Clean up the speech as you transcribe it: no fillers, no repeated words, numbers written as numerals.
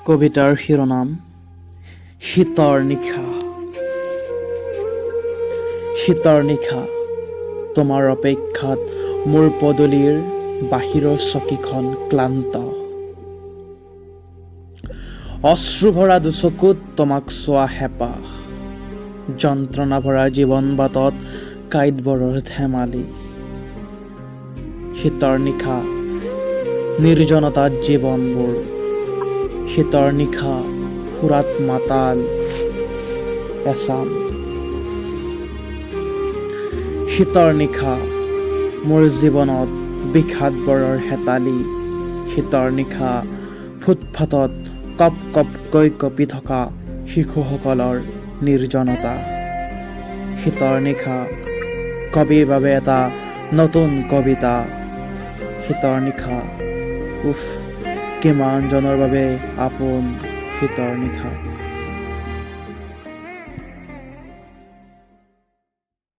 কবিতাৰ শিৰোনাম শীতৰ নিশা। শীতৰ নিশা তোমাৰ অপেক্ষাত মোৰ পদূলিৰ বাহিৰৰ চকীখন ক্লান্ত। অশ্ৰু ভৰা দুচকুত তোমাক চোৱা হেঁপাহ, যন্ত্ৰণা ভৰা জীৱন বাটত কাঁইটবোৰৰ ধেমালি। শীতৰ নিশা নিৰ্জনতাত জীৱনবোৰ, শীতৰ নিশা সুৰাত মাতাল এচাম। শীতৰ নিশা মোৰ জীৱনত বিষাদবোৰৰ হেতালি। শীতৰ নিশা ফুটফাটত কপ কপকৈ কঁপি থকা শিশুসকলৰ নিৰ্জনতা। শীতৰ নিশা কবিৰ বাবে এটা নতুন কবিতা। শীতৰ নিশা উফ কিমানজনৰ বাবে আপোন শীতৰ নিশা।